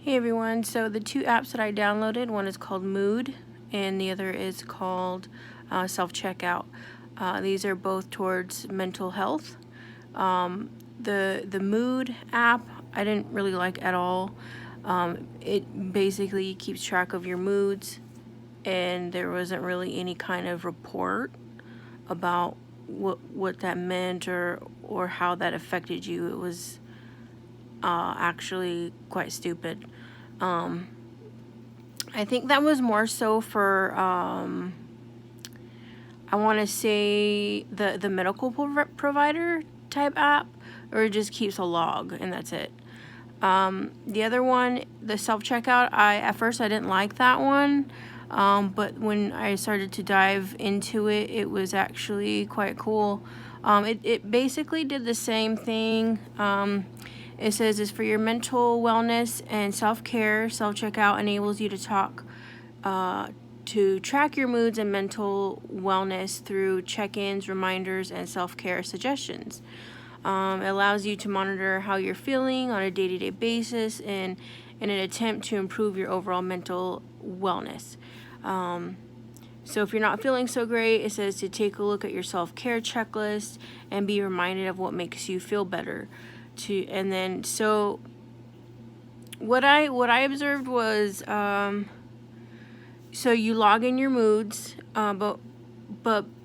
Hey everyone, so the two apps that I downloaded, one is called Mood and the other is called Self-Checkout. These are both towards mental health. The Mood app I didn't really like at all. It basically keeps track of your moods, and there wasn't really any kind of report about what that meant or how that affected you. It was actually quite stupid. I think that was more so for I want to say the medical provider type app, or it just keeps a log and that's it. The other one, the self-checkout, at first I didn't like that one, but when I started to dive into it, it was actually quite cool. It basically did the same thing. It says it's for your mental wellness and self-care. Self-checkout enables you to track your moods and mental wellness through check-ins, reminders, and self-care suggestions. It allows you to monitor how you're feeling on a day-to-day basis in an attempt to improve your overall mental wellness. So if you're not feeling so great, it says to take a look at your self-care checklist and be reminded of what makes you feel better. So what I observed was so you log in your moods, but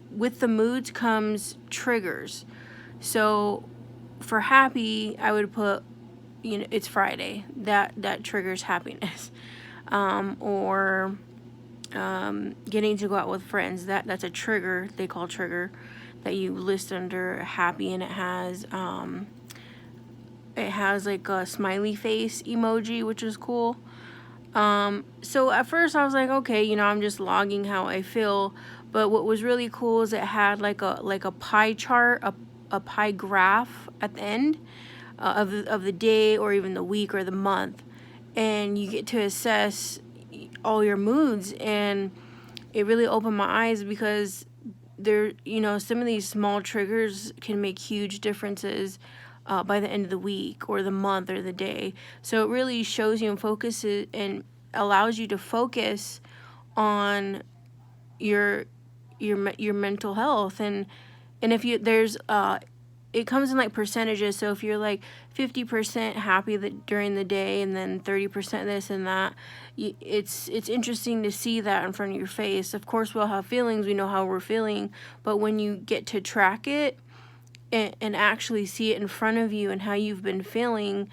with the moods comes triggers. So for happy, I would put, it's Friday. That triggers happiness. Or getting to go out with friends. That's a trigger. They call trigger that you list under happy, and it has like a smiley face emoji, which is cool. So at first I was like, okay, I'm just logging how I feel. But what was really cool is it had like a pie chart, a pie graph at the end of the day or even the week or the month, and you get to assess all your moods. And it really opened my eyes because some of these small triggers can make huge differences by the end of the week or the month or the day. So it really shows you and focuses and allows you to focus on your mental health. And if you there's it comes in like percentages. So if you're like 50% happy during the day and then 30% this and that, it's interesting to see that in front of your face. Of course, we'll have feelings. We know how we're feeling. But when you get to track it and actually see it in front of you and how you've been feeling,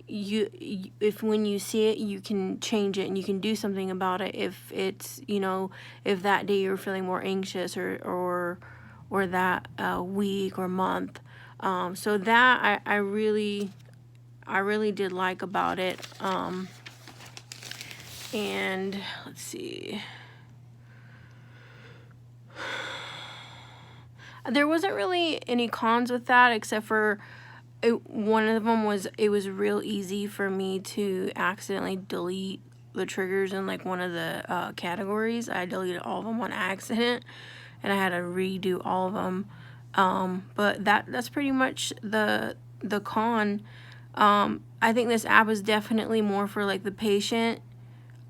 if when you see it, you can change it and you can do something about it. If it's, if that day you're feeling more anxious or that week or month. So that I really did like about it. And let's see. There wasn't really any cons with that, except for one of them was it was real easy for me to accidentally delete the triggers in like one of the categories. I deleted all of them on accident, and I had to redo all of them. But that's pretty much the con. I think this app is definitely more for like the patient,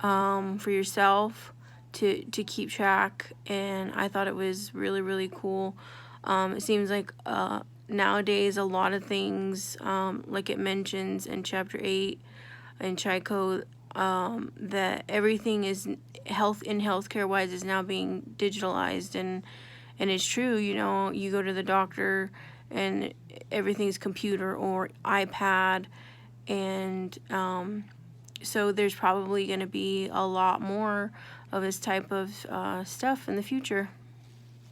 for yourself to keep track, and I thought it was really, really cool. It seems like nowadays a lot of things, like it mentions in chapter 8 in Chico, that everything is healthcare wise is now being digitalized, and it's true. You go to the doctor and everything's computer or iPad, and so there's probably going to be a lot more of this type of stuff in the future.